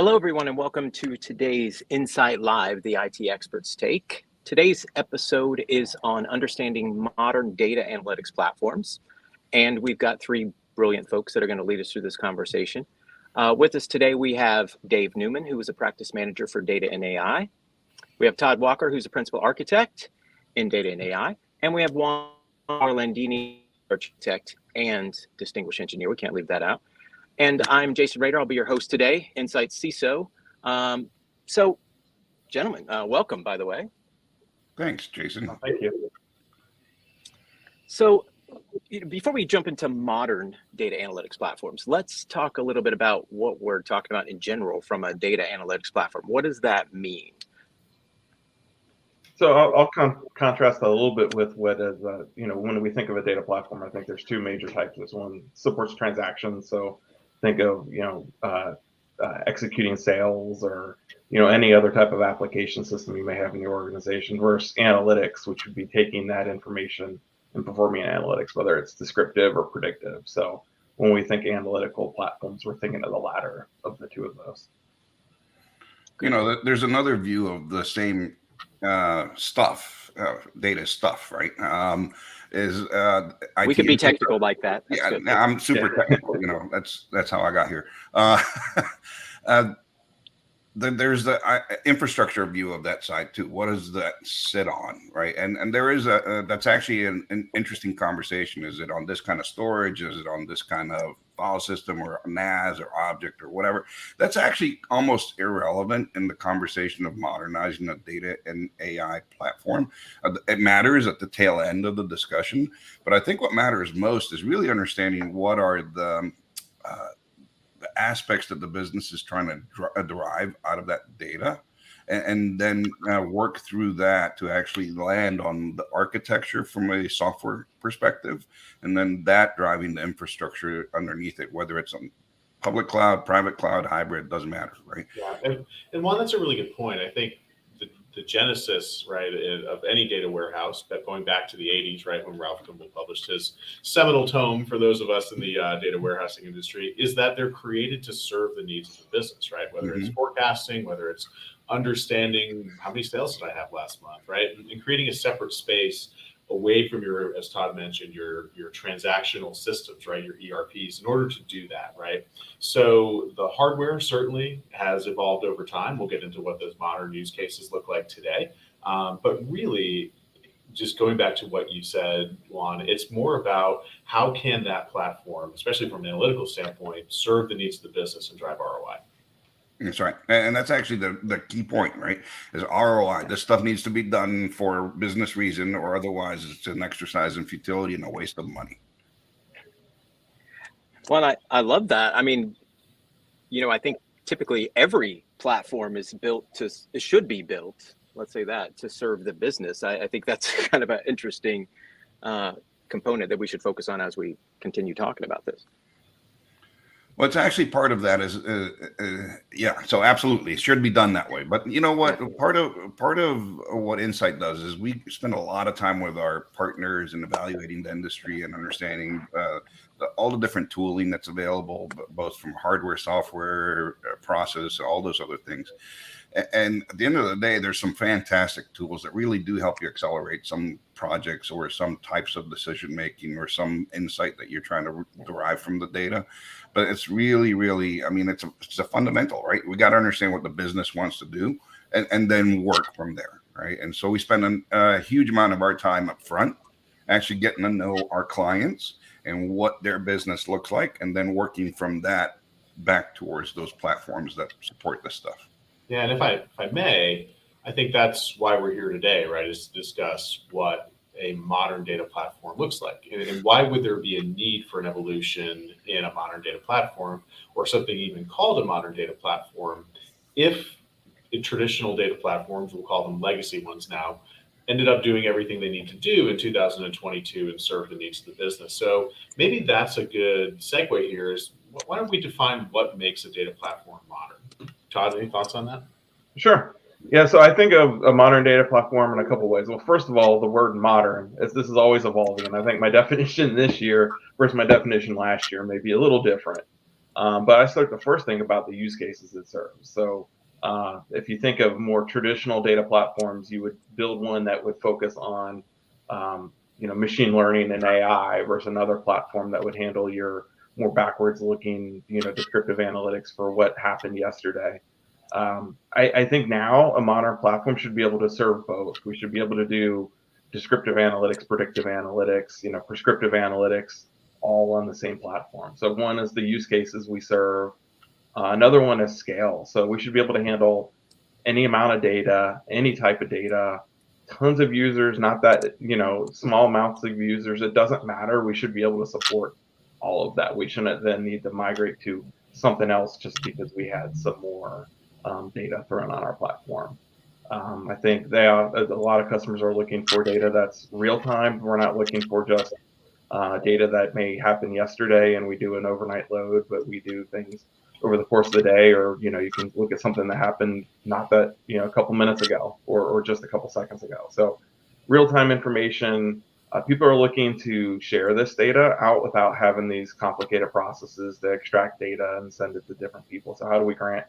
Hello, everyone, and welcome to today's Insight Live, the IT Experts Take. Today's episode is on understanding modern data analytics platforms, and we've got three brilliant folks that are going to lead us through this conversation. With us today, we have Dave Newman, who is a practice manager for data and AI. We have Todd Walker, who's a principal architect in data and AI, and we have Juan Orlandini, architect and distinguished engineer. We can't leave that out. And I'm Jason Rader. I'll be your host today, Insight CISO. So, gentlemen, welcome, by the way. Thanks, Jason. Thank you. So, before we jump into modern data analytics platforms, let's talk a little bit about what we're talking about in general from a data analytics platform. What does that mean? So I'll contrast that a little bit with what is, when we think of a data platform, I think there's two major types. This one supports transactions. So think of, executing sales or, any other type of application system you may have in your organization versus analytics, which would be taking that information and performing analytics, whether it's descriptive or predictive. So when we think analytical platforms, we're thinking of the latter of the two of those. There's another view of the same stuff, data stuff, right? We could be technical like that. That's good. I'm super technical. That's how I got here. There's the infrastructure view of that side too. What does that sit on, right? And there is that's actually an interesting conversation. Is it on this kind of storage? Is it on this kind of file system or NAS or object or whatever? That's actually almost irrelevant in the conversation of modernizing a data and AI platform. It matters at the tail end of the discussion, but I think what matters most is really understanding what are the aspects that the business is trying to derive out of that data, and then work through that to actually land on the architecture from a software perspective, and then that driving the infrastructure underneath it, whether it's on public cloud, private cloud, hybrid, doesn't matter, right? Yeah, and one, that's a really good point. I think the genesis, right, of any data warehouse, that going back to the 80s, right, when Ralph Kimball published his seminal tome for those of us in the data warehousing industry, is that they're created to serve the needs of the business, right? Whether it's forecasting, whether it's understanding how many sales did I have last month, right? And creating a separate space away from your, as Todd mentioned, your transactional systems, right? Your ERPs, in order to do that, right? So the hardware certainly has evolved over time. We'll get into what those modern use cases look like today. But really, just going back to what you said, Juan, it's more about how can that platform, especially from an analytical standpoint, serve the needs of the business and drive ROI. That's right. And that's actually the key point, right? Is ROI. This stuff needs to be done for business reason, or otherwise it's an exercise in futility and a waste of money. Well, I love that. I mean, I think typically every platform is built it should be built, let's say that, to serve the business. I think that's kind of an interesting component that we should focus on as we continue talking about this. Well, it's actually part of that is, so absolutely, it should be done that way. But you know what? Part of what Insight does is we spend a lot of time with our partners and evaluating the industry and understanding all the different tooling that's available, both from hardware, software, process, all those other things. And at the end of the day, there's some fantastic tools that really do help you accelerate some projects or some types of decision making or some insight that you're trying to derive from the data. But it's really, really, I mean, it's a fundamental, right? We got to understand what the business wants to do and then work from there, right? And so we spend a huge amount of our time up front actually getting to know our clients and what their business looks like, and then working from that back towards those platforms that support this stuff. Yeah, and if I may, I think that's why we're here today, right, is to discuss what a modern data platform looks like. And why would there be a need for an evolution in a modern data platform, or something even called a modern data platform, if traditional data platforms, we'll call them legacy ones now, ended up doing everything they need to do in 2022 and serve the needs of the business. So maybe that's a good segue here, is why don't we define what makes a data platform modern? Todd, any thoughts on that? Sure. Yeah, so I think of a modern data platform in a couple of ways. Well, first of all, the word modern, as this is always evolving, and I think my definition this year versus my definition last year may be a little different. But I start the first thing about the use cases it serves. So if you think of more traditional data platforms, you would build one that would focus on machine learning and AI versus another platform that would handle your more backwards looking, descriptive analytics for what happened yesterday. I think now a modern platform should be able to serve both. We should be able to do descriptive analytics, predictive analytics, prescriptive analytics, all on the same platform. So one is the use cases we serve. Another one is scale. So we should be able to handle any amount of data, any type of data, tons of users, not that, small amounts of users. It doesn't matter. We should be able to support all of that. We shouldn't then need to migrate to something else just because we had some more data thrown on our platform. I think a lot of customers are looking for data that's real time. We're not looking for just data that may happen yesterday and we do an overnight load, but we do things over the course of the day, or you can look at something that happened not that a couple minutes ago or just a couple seconds ago. So real-time information. People are looking to share this data out without having these complicated processes to extract data and send it to different people. So how do we grant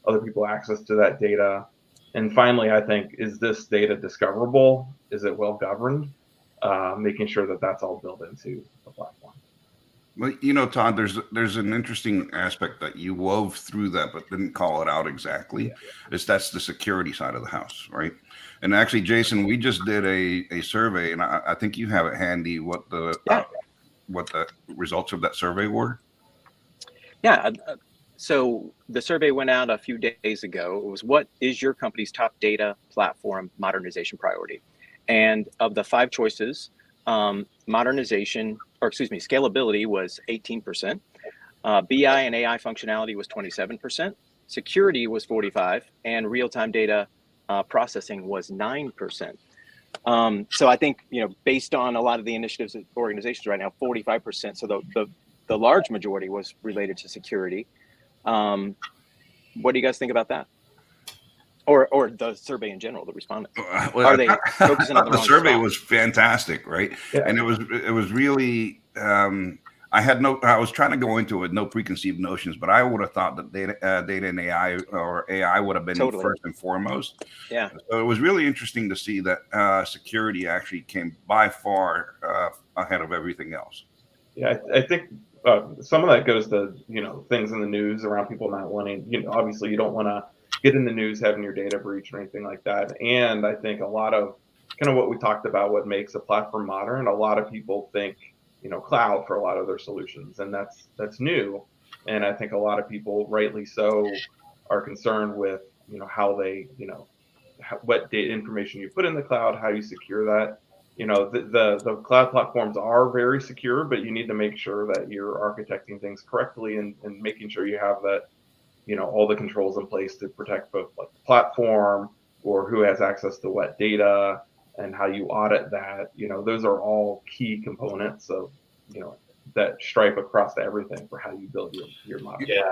other people access to that data? And finally, I think, is this data discoverable? Is it well governed? Making sure that that's all built into the platform. Well, Todd, there's an interesting aspect that you wove through that, but didn't call it out exactly. That's the security side of the house, right? And actually, Jason, we just did a survey, and I think you have it handy what the results of that survey were. Yeah. So the survey went out a few days ago. It was, what is your company's top data platform modernization priority? And of the 5 choices, scalability was 18%. BI and AI functionality was 27%. Security was 45%, and real-time data processing was 9%. So I think, based on a lot of the initiatives at organizations right now, 45%. So the large majority was related to security. What do you guys think about that? Or the survey in general, the respondents? Are they focusing on the wrong survey spot? was fantastic, right? Yeah. And it was really I was trying to go into it with no preconceived notions, but I would have thought that data and AI or AI would have been first and foremost. Yeah. So it was really interesting to see that security actually came by far ahead of everything else. Yeah, I think some of that goes to things in the news around people not wanting. Obviously, you don't want to get in the news having your data breached or anything like that. And I think a lot of kind of what we talked about, what makes a platform modern, a lot of people think cloud for a lot of their solutions, and that's new. And I think a lot of people, rightly so, are concerned with how they what data information you put in the cloud, how you secure that. The cloud platforms are very secure, but you need to make sure that you're architecting things correctly and making sure you have that all the controls in place to protect both like the platform or who has access to what data and how you audit that. Those are all key components of that stripe across everything for how you build your model. Yeah,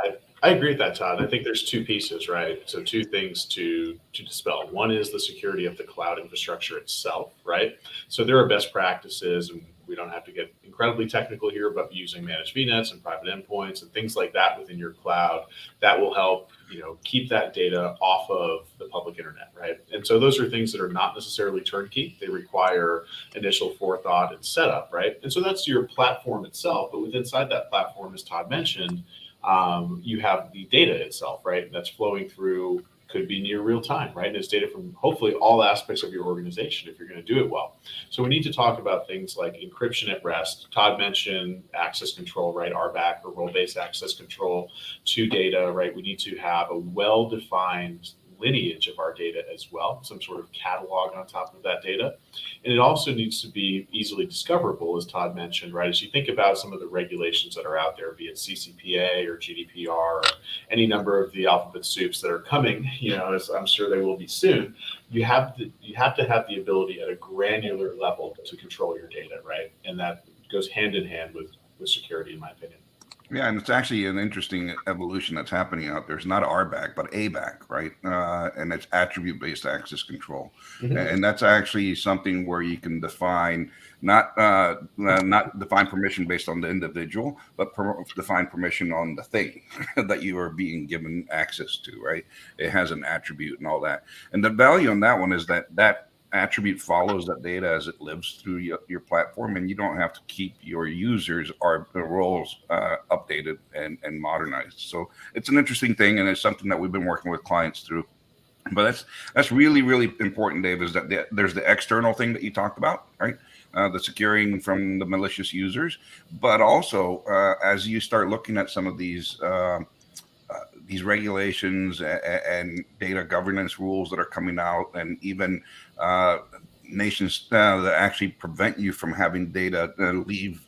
I agree with that, Todd. I think there's 2 pieces, right? So 2 things to dispel. One is the security of the cloud infrastructure itself, right? So there are best practices, and we don't have to get incredibly technical here, but using managed VNets and private endpoints and things like that within your cloud that will help keep that data off of the public internet, right? And so those are things that are not necessarily turnkey. They require initial forethought and setup, right? And so that's your platform itself. But within inside that platform, as Todd mentioned, you have the data itself, right? That's flowing through, could be near real time, right? And it's data from hopefully all aspects of your organization if you're going to do it well. So we need to talk about things like encryption at rest. Todd mentioned access control, right? RBAC, or role-based access control to data, right? We need to have a well-defined lineage of our data as well, some sort of catalog on top of that data. And it also needs to be easily discoverable, as Todd mentioned, right? As you think about some of the regulations that are out there, be it CCPA or GDPR, or any number of the alphabet soups that are coming, as I'm sure they will be soon, you have to have the ability at a granular level to control your data, right? And that goes hand in hand with security, in my opinion. Yeah, and it's actually an interesting evolution that's happening out there. It's not RBAC, but ABAC, right? And it's attribute-based access control, and that's actually something where you can define not define permission based on the individual, but define permission on the thing that you are being given access to, right? It has an attribute and all that, and the value on that one is that attribute follows that data as it lives through your platform, and you don't have to keep your users or the roles updated and modernized. So it's an interesting thing, and it's something that we've been working with clients through. But that's really, really important, Dave, is that there's the external thing that you talked about, right? The securing from the malicious users, but also as you start looking at some of these regulations and data governance rules that are coming out, and even nations that actually prevent you from having data leave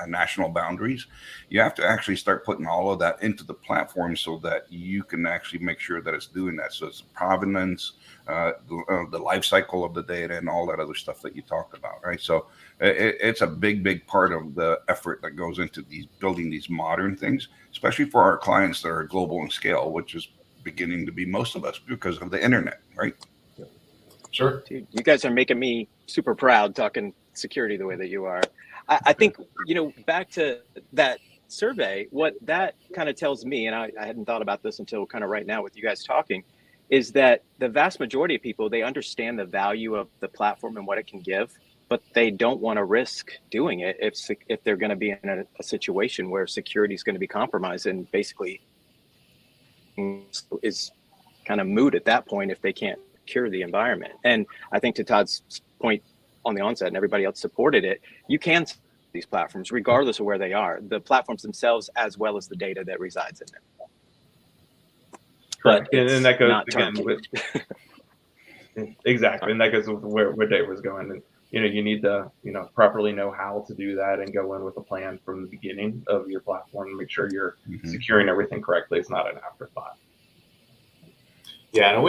national boundaries, you have to actually start putting all of that into the platform so that you can actually make sure that it's doing that. So it's provenance, the life cycle of the data, and all that other stuff that you talked about, right? So it's a big part of the effort that goes into building these modern things, especially for our clients that are global in scale, which is beginning to be most of us because of the internet, right? Sure. Dude, you guys are making me super proud talking security the way that you are. I think, back to that survey, what that kind of tells me, and I hadn't thought about this until kind of right now with you guys talking, is that the vast majority of people, they understand the value of the platform and what it can give, but they don't want to risk doing it if they're going to be in a situation where security is going to be compromised, and basically is kind of moot at that point if they can't cure the environment. And I think to Todd's point on the onset, and everybody else supported it, you can these platforms regardless of where they are, the platforms themselves as well as the data that resides in them. Correct. And that goes again with exactly, and that goes with where Dave was going. And you need to properly know how to do that and go in with a plan from the beginning of your platform and make sure you're securing everything correctly. It's not an afterthought. Yeah, and a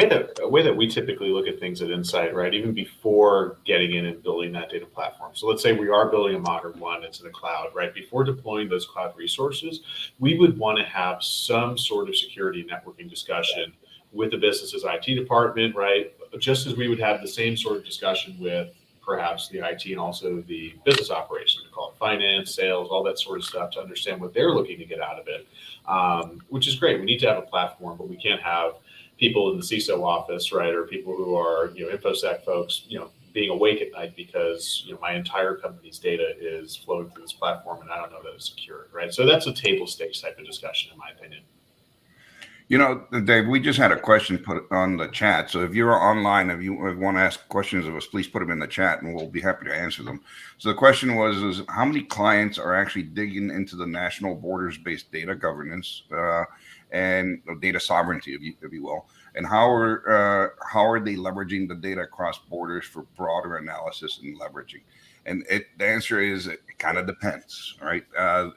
way that we typically look at things at Insight, right, even before getting in and building that data platform. So let's say we are building a modern one, it's in the cloud, right? Before deploying those cloud resources, we would want to have some sort of security networking discussion with the business's IT department, right? Just as we would have the same sort of discussion with perhaps the IT and also the business operations, we call it finance, sales, all that sort of stuff, to understand what they're looking to get out of it, which is great. We need to have a platform, but we can't have people in the CISO office, right, or people who are, InfoSec folks, being awake at night because, my entire company's data is flowing through this platform and I don't know that it's secure, right? So that's a table stakes type of discussion, in my opinion. Dave, we just had a question put on the chat. So if you're online, if you want to ask questions of us, please put them in the chat and we'll be happy to answer them. So the question is how many clients are actually digging into the national borders-based data governance and data sovereignty, if you will, and how are they leveraging the data across borders for broader analysis and leveraging? And the answer is it kind of depends, right?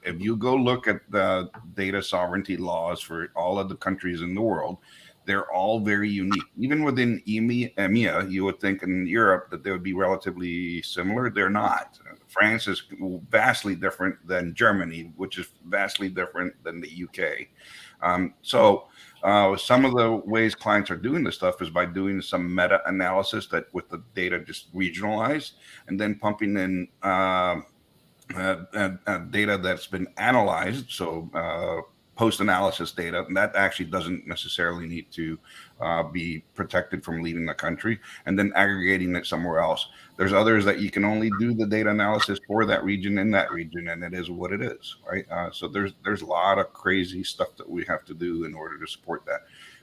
If you go look at the data sovereignty laws for all of the countries in the world, they're all very unique. Even within EMEA, you would think in Europe that they would be relatively similar. They're not. France is vastly different than Germany, which is vastly different than the UK. So some of the ways clients are doing this stuff is by doing some meta analysis that with the data just regionalized, and then pumping in data that's been analyzed. So post-analysis data, and that actually doesn't necessarily need to be protected from leaving the country, and then aggregating it somewhere else. There's others that you can only do the data analysis for that region in that region, and it is what it is, right? So there's a lot of crazy stuff that we have to do in order to support that,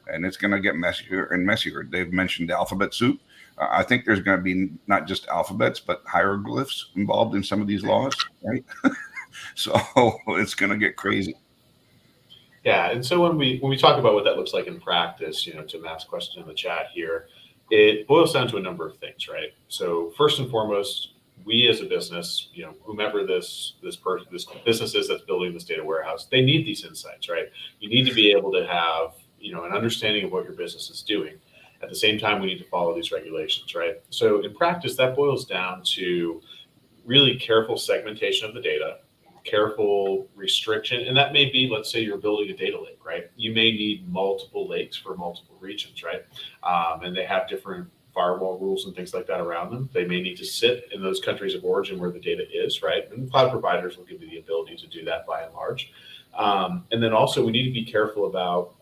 and it's going to get messier and messier. They've mentioned the alphabet soup. I think there's going to be not just alphabets, but hieroglyphs involved in some of these laws, right? So it's going to get crazy. Yeah, and so when we talk about what that looks like in practice, to Matt's question in the chat here, it boils down to a number of things, right? So first and foremost, we as a business, whomever this business is that's building this data warehouse, they need these insights, right? You need to be able to have, an understanding of what your business is doing. At the same time, we need to follow these regulations, right? So in practice, that boils down to really careful segmentation of the data, careful restriction. And that may be, let's say you're building a data lake, right? You may need multiple lakes for multiple regions, right? And they have different firewall rules and things like that around them. They may need to sit in those countries of origin where the data is, right? And cloud providers will give you the ability to do that by and large. And then also we need to be careful about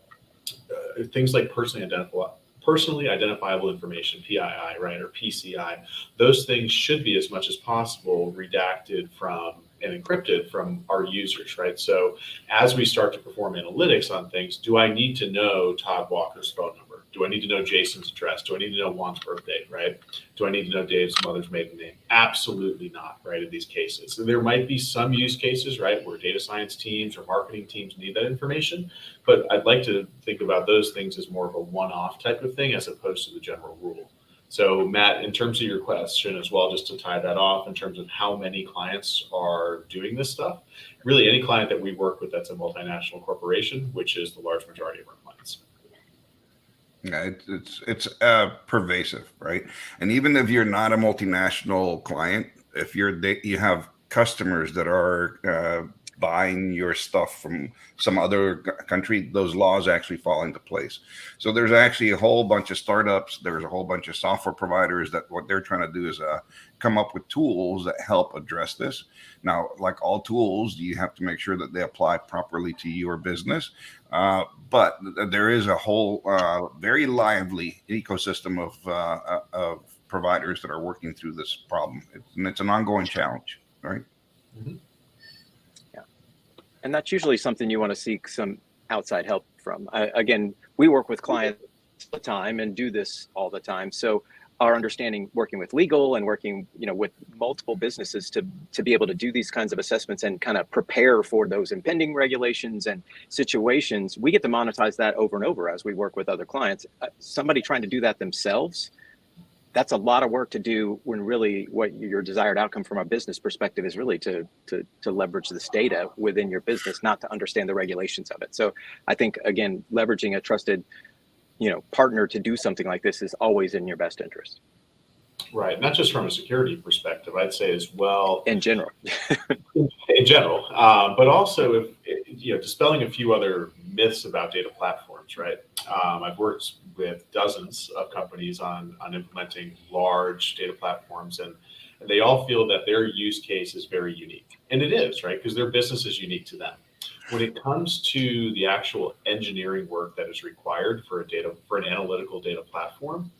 things like personally identifiable information, PII, right, or PCI. Those things should be, as much as possible, redacted from and encrypted from our users, right? So as we start to perform analytics on things, do I need to know Todd Walker's phone number? Do I need to know Jason's address? Do I need to know Juan's birthday, right? Do I need to know Dave's mother's maiden name? Absolutely not, right, in these cases. So there might be some use cases, right, where data science teams or marketing teams need that information, but I'd like to think about those things as more of a one-off type of thing as opposed to the general rule. So Matt, in terms of your question as well, just to tie that off in terms of how many clients are doing this stuff, really any client that we work with that's a multinational corporation, which is the large majority of our clients. Yeah, it's pervasive, right? And even if you're not a multinational client, if you have customers that are buying your stuff from some other country, those laws actually fall into place. So there's actually a whole bunch of startups, there's a whole bunch of software providers that what they're trying to do is come up with tools that help address this. Now, like all tools, you have to make sure that they apply properly to your business. But there is a whole very lively ecosystem of providers that are working through this problem. It's an ongoing challenge, right? Mm-hmm. And that's usually something you want to seek some outside help from. Again, we work with clients all the time and do this all the time. So our understanding working with legal and working, with multiple businesses to be able to do these kinds of assessments and kind of prepare for those impending regulations and situations, we get to monetize that over and over as we work with other clients. Somebody trying to do that themselves, that's a lot of work to do when really what your desired outcome from a business perspective is really to leverage this data within your business, not to understand the regulations of it. So I think, again, leveraging a trusted, partner to do something like this is always in your best interest. Right. Not just from a security perspective, I'd say as well. In general. in general. But also, dispelling a few other myths about data platforms, right? I've worked with dozens of companies on implementing large data platforms, and they all feel that their use case is very unique. And it is, right? Because their business is unique to them. When it comes to the actual engineering work that is required for an analytical data platform,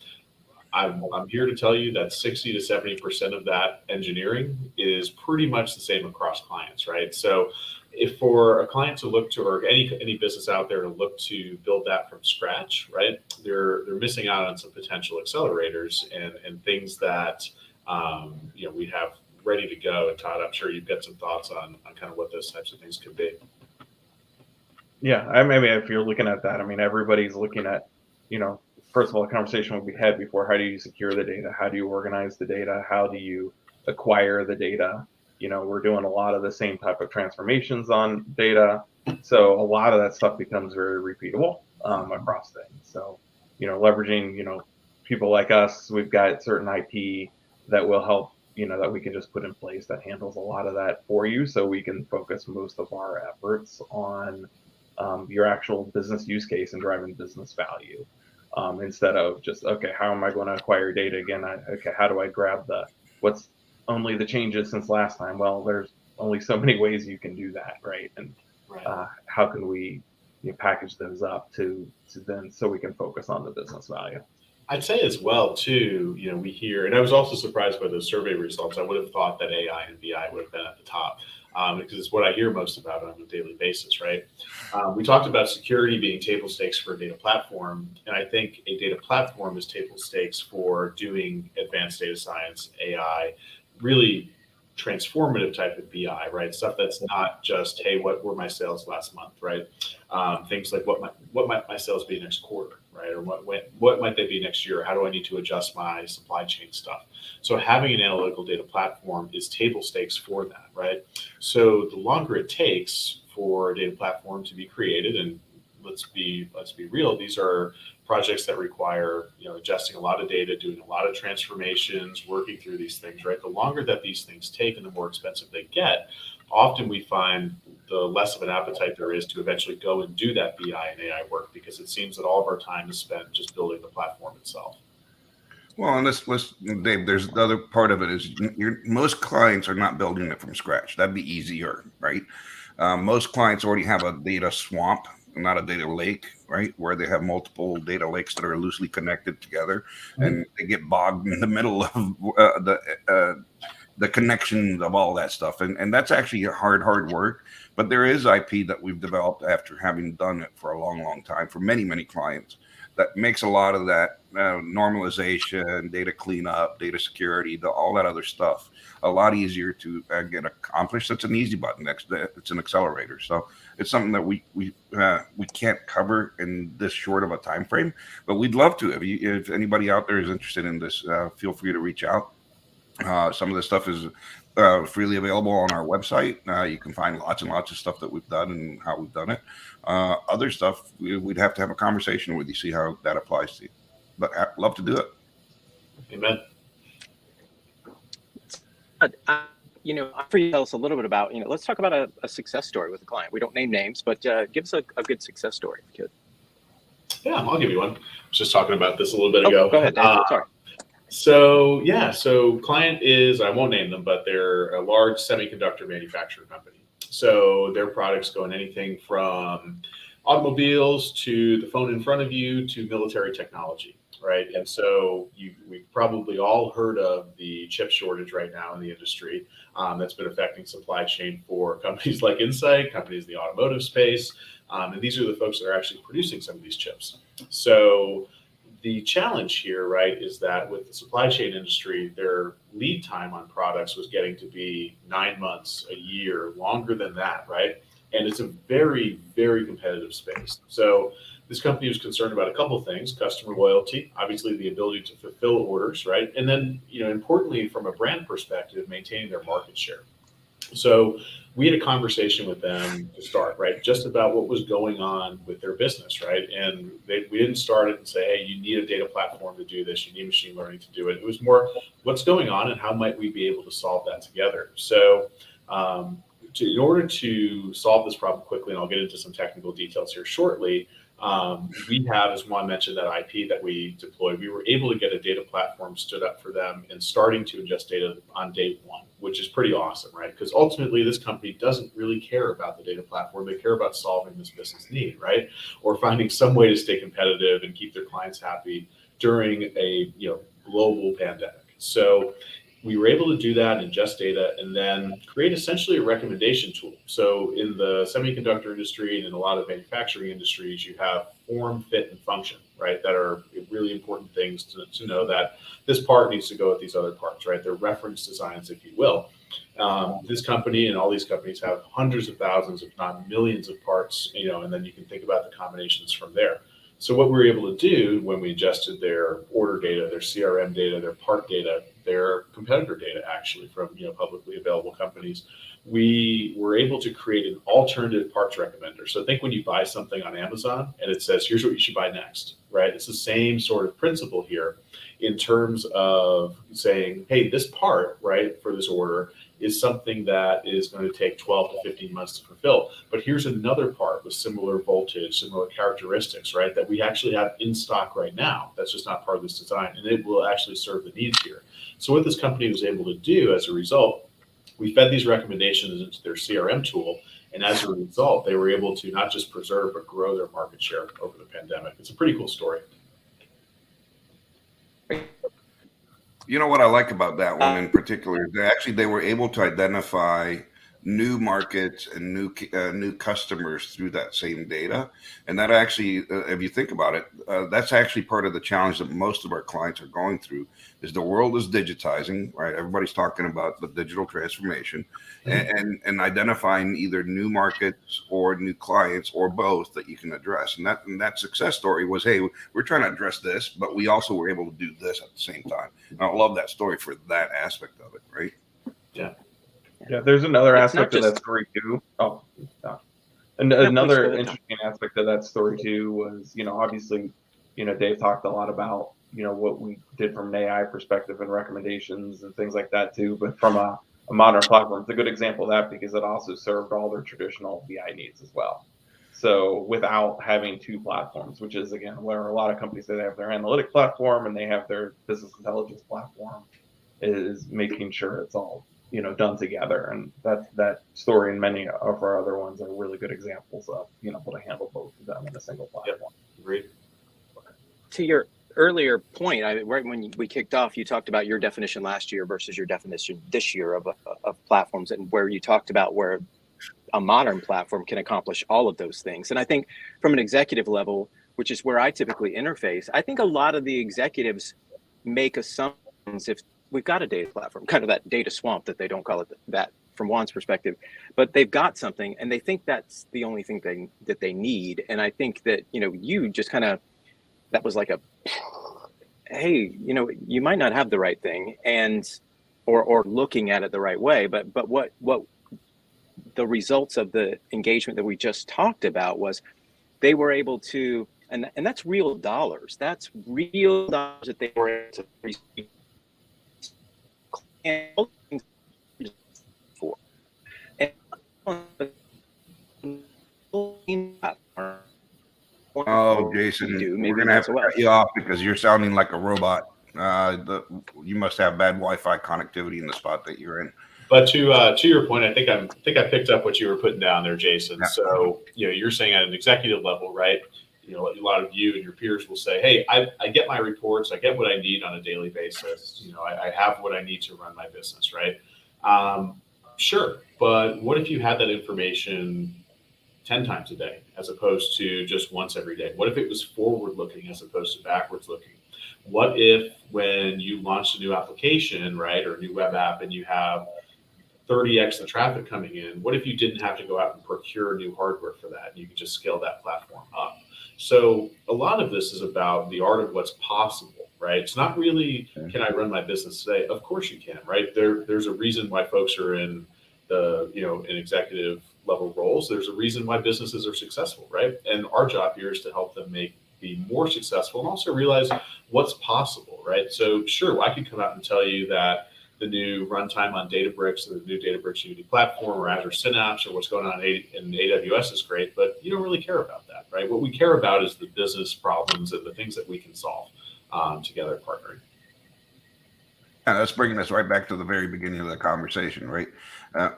I'm here to tell you that 60 to 70% of that engineering is pretty much the same across clients, right? So if for a client to look to, or any business out there to look to build that from scratch, right, they're missing out on some potential accelerators and things that we have ready to go. And Todd, I'm sure you've got some thoughts on kind of what those types of things could be. Yeah, I mean, if you're looking at that, I mean, everybody's looking at, first of all, the conversation we had before, how do you secure the data? How do you organize the data? How do you acquire the data? We're doing a lot of the same type of transformations on data. So a lot of that stuff becomes very repeatable across things. So, leveraging, people like us, we've got certain IP that will help, that we can just put in place that handles a lot of that for you. So we can focus most of our efforts on your actual business use case and driving business value. Instead of just, okay, how am I going to acquire data again? How do I grab what's only the changes since last time? Well, there's only so many ways you can do that, right? And how can we package those up to then so we can focus on the business value? I'd say as well, too, we hear, and I was also surprised by those survey results. I would have thought that AI and BI would have been at the top. Because it's what I hear most about on a daily basis, right? We talked about security being table stakes for a data platform, and I think a data platform is table stakes for doing advanced data science, AI, really transformative type of BI, right? Stuff that's not just, hey, what were my sales last month, right? Things like what might my sales be next quarter, right? Or what might they be next year? How do I need to adjust my supply chain stuff? So having an analytical data platform is table stakes for that, right? So the longer it takes for a data platform to be created, and let's be real, these are projects that require, adjusting a lot of data, doing a lot of transformations, working through these things, right? The longer that these things take and the more expensive they get, often we find the less of an appetite there is to eventually go and do that BI and AI work, because it seems that all of our time is spent just building the platform itself. Well, and let's Dave, there's the other part of it is most clients are not building it from scratch. That'd be easier, right? Most clients already have a data swamp, not a data lake, right? Where they have multiple data lakes that are loosely connected together, and they get bogged in the middle of the connections of all that stuff. And that's actually hard work. But there is IP that we've developed after having done it for a long time for many clients that makes a lot of that normalization, data cleanup, data security, all that other stuff a lot easier to get accomplished. That's an easy button. It's an accelerator. So it's something that we can't cover in this short of a time frame, but we'd love to. If anybody out there is interested in this, feel free to reach out. Some of this stuff is freely available on our website. You can find lots and lots of stuff that we've done and how we've done it. Other stuff, we'd have to have a conversation with you, see how that applies to you. But I'd love to do it. Amen. For you, tell us a little bit about, let's talk about a success story with a client. We don't name names, but give us a good success story if you could. Yeah, I'll give you one. I was just talking about this a little bit ago. Go ahead, Dave. Sorry. So client is, I won't name them, but they're a large semiconductor manufacturing company. So their products go in anything from automobiles to the phone in front of you to military technology, right? And so we've probably all heard of the chip shortage right now in the industry that's been affecting supply chain for companies like Insight, companies in the automotive space. And these are the folks that are actually producing some of these chips. So the challenge here, right, is that with the supply chain industry, their lead time on products was getting to be 9 months, a year, longer than that, right? And it's a very, very competitive space. So this company was concerned about a couple of things: customer loyalty, obviously the ability to fulfill orders, right? And then, importantly, from a brand perspective, maintaining their market share. So we had a conversation with them to start, right, just about what was going on with their business, right? And we didn't start it and say, hey, you need a data platform to do this, you need machine learning to do it. It was more, what's going on and how might we be able to solve that together? So in order to solve this problem quickly, and I'll get into some technical details here shortly, we have, as Juan mentioned, that IP that we deployed. We were able to get a data platform stood up for them and starting to ingest data on day one, which is pretty awesome, right? Because ultimately, this company doesn't really care about the data platform. They care about solving this business need, right? Or finding some way to stay competitive and keep their clients happy during a global pandemic. So we were able to do that, ingest data, and then create essentially a recommendation tool. So in the semiconductor industry and in a lot of manufacturing industries, you have form, fit, and function, right? That are really important things to know that this part needs to go with these other parts, right? They're reference designs, if you will. This company and all these companies have hundreds of thousands, if not millions of parts, and then you can think about the combinations from there. So what we were able to do when we ingested their order data, their CRM data, their part data, their competitor data, actually from publicly available companies, we were able to create an alternative parts recommender. So think when you buy something on Amazon and it says, here's what you should buy next, right? It's the same sort of principle here in terms of saying, hey, this part, right, for this order is something that is going to take 12 to 15 months to fulfill. But here's another part with similar voltage, similar characteristics, right, that we actually have in stock right now. That's just not part of this design, and it will actually serve the needs here. So what this company was able to do as a result, we fed these recommendations into their CRM tool, and as a result, they were able to not just preserve, but grow their market share over the pandemic. It's a pretty cool story. You know what I like about that one in particular? They were able to identify new markets and new customers through that same data. And that actually, if you think about it, that's actually part of the challenge that most of our clients are going through. Is the world is digitizing, right? Everybody's talking about the digital transformation, and identifying either new markets or new clients or both that you can address. And that success story was, hey, we're trying to address this, but we also were able to do this at the same time. And I love that story for that aspect of it, right? Yeah. Yeah, there's another aspect of that story too. Oh, no. And another interesting aspect of that story too was, obviously, Dave talked a lot about, what we did from an AI perspective and recommendations and things like that too. But from a a modern platform is a good example of that because it also served all their traditional BI needs as well. So without having two platforms, which is again where a lot of companies say they have their analytic platform and they have their business intelligence platform, is making sure it's all done together. And that story and many of our other ones are really good examples of able to handle both of them in a single platform. Yep. Agreed. To your earlier point, right when we kicked off, you talked about your definition last year versus your definition this year of platforms, and where you talked about where a modern platform can accomplish all of those things. And I think from an executive level, which is where I typically interface, I think a lot of the executives make assumptions if we've got a data platform, kind of that data swamp that they don't call it that from Juan's perspective, but they've got something and they think that's the only thing that they need. And I think that, you just kind of, that was like a, hey, you might not have the right thing, and or looking at it the right way, but what the results of the engagement that we just talked about was they were able to, and that's real dollars. That's real dollars that they were able to receive for. Oh, Jason, we're going to have to cut you off because you're sounding like a robot. You must have bad Wi-Fi connectivity in the spot that you're in. But to your point, I think I picked up what you were putting down there, Jason. Yeah. So you're saying at an executive level, right? A lot of you and your peers will say, "Hey, I get my reports, I get what I need on a daily basis. I have what I need to run my business, right?" Sure, but what if you had that information 10 times a day as opposed to just once every day? What if it was forward-looking as opposed to backwards-looking? What if when you launched a new application, right, or a new web app, and you have 30x the traffic coming in, what if you didn't have to go out and procure new hardware for that? You could just scale that platform up. So a lot of this is about the art of what's possible, right? It's not really, can I run my business today? Of course you can, right? There's a reason why folks are in the, in executive level roles. There's a reason why businesses are successful, right? And our job here is to help them be more successful and also realize what's possible, right? So sure, I could come out and tell you that the new runtime on Databricks, or the new Databricks Unity platform, or Azure Synapse, or what's going on in AWS is great, but you don't really care about that, right? What we care about is the business problems and the things that we can solve together partnering. And that's bringing us right back to the very beginning of the conversation, right?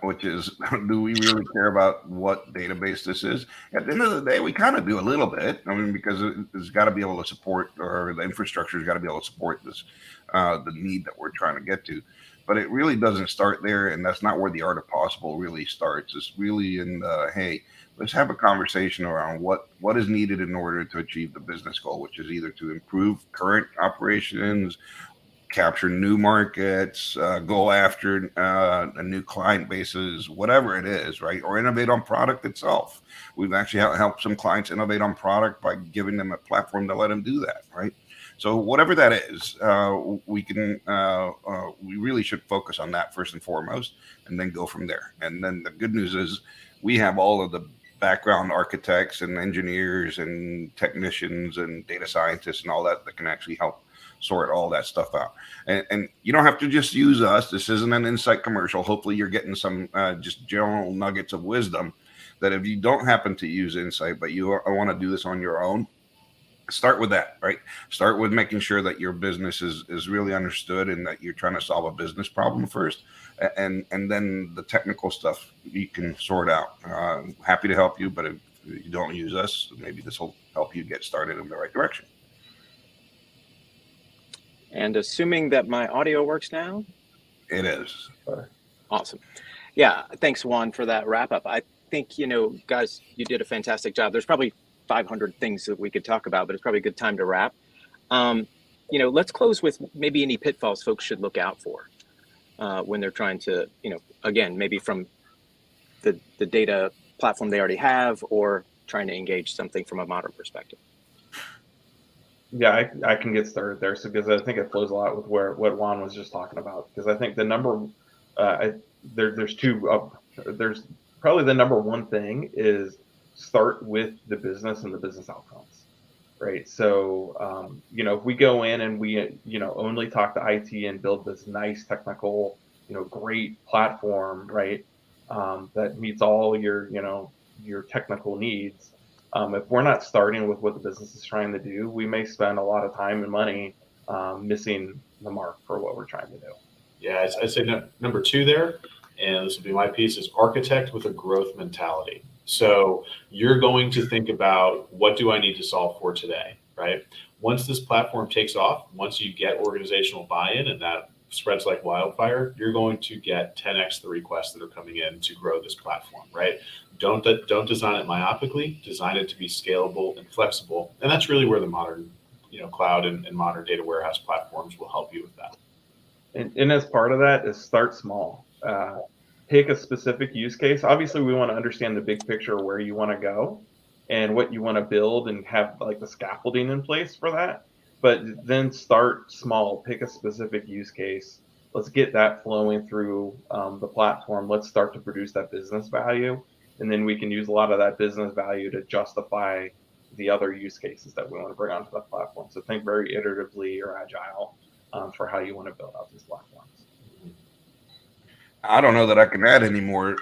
Which is, do we really care about what database this is? At the end of the day, we kind of do a little bit. I mean, because it's got to be able to support, or the infrastructure has got to be able to support this, the need that we're trying to get to. But it really doesn't start there, and that's not where the art of possible really starts. It's really in the, hey, let's have a conversation around what is needed in order to achieve the business goal, which is either to improve current operations, capture new markets, go after new client bases, whatever it is, right? Or innovate on product itself. We've actually helped some clients innovate on product by giving them a platform to let them do that, right? So whatever that is, we really should focus on that first and foremost, and then go from there. And then the good news is we have all of the background architects and engineers and technicians and data scientists and all that can actually help sort all that stuff out. And you don't have to just use us. This isn't an Insight commercial. Hopefully you're getting some just general nuggets of wisdom that if you don't happen to use Insight, but you want to do this on your own, start with that, right? Start with making sure that your business is really understood and that you're trying to solve a business problem first. And then the technical stuff you can sort out. Happy to help you, but if you don't use us, maybe this will help you get started in the right direction. And assuming that my audio works now? It is. Awesome. Yeah, thanks, Juan, for that wrap up. I think, guys, you did a fantastic job. There's probably 500 things that we could talk about, but it's probably a good time to wrap. Let's close with maybe any pitfalls folks should look out for when they're trying to, again, maybe from the data platform they already have, or trying to engage something from a modern perspective. Yeah, I can get started there. So, because I think it flows a lot with what Juan was just talking about. Because I think the number, there's probably the number one thing is start with the business and the business outcomes, right? So, if we go in and we, only talk to IT and build this nice technical great platform, right? That meets all your, your technical needs. If we're not starting with what the business is trying to do, we may spend a lot of time and money missing the mark for what we're trying to do. Yeah, I'd say number two there, and this will be my piece, is architect with a growth mentality. So you're going to think about, what do I need to solve for today, right? Once this platform takes off, once you get organizational buy-in and that spreads like wildfire, you're going to get 10x the requests that are coming in to grow this platform, right? Don't design it myopically, design it to be scalable and flexible. And that's really where the modern, cloud and modern data warehouse platforms will help you with that. And as part of that is start small. Pick a specific use case. Obviously, we want to understand the big picture of where you want to go and what you want to build and have like the scaffolding in place for that. But then start small, pick a specific use case. Let's get that flowing through the platform. Let's start to produce that business value. And then we can use a lot of that business value to justify the other use cases that we want to bring onto the platform. So think very iteratively or agile for how you want to build out these platforms. I don't know that I can add any more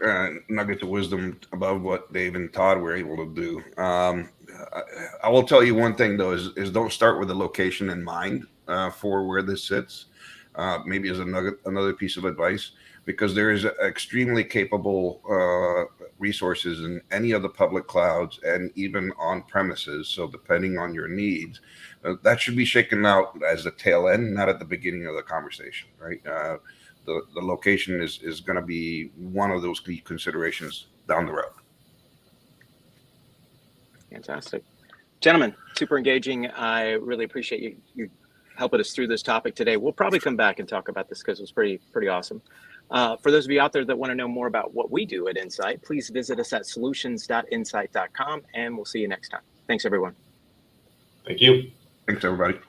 nuggets of wisdom above what Dave and Todd were able to do. I will tell you one thing though, is don't start with the location in mind for where this sits. Maybe as another piece of advice, because there is extremely capable resources in any of the public clouds and even on premises. So depending on your needs, that should be shaken out as the tail end, not at the beginning of the conversation, right? The location is going to be one of those key considerations down the road. Fantastic. Gentlemen, super engaging. I really appreciate you helping us through this topic today. We'll probably come back and talk about this because it was pretty awesome. For those of you out there that want to know more about what we do at Insight, please visit us at solutions.insight.com, and we'll see you next time. Thanks, everyone. Thank you. Thanks, everybody.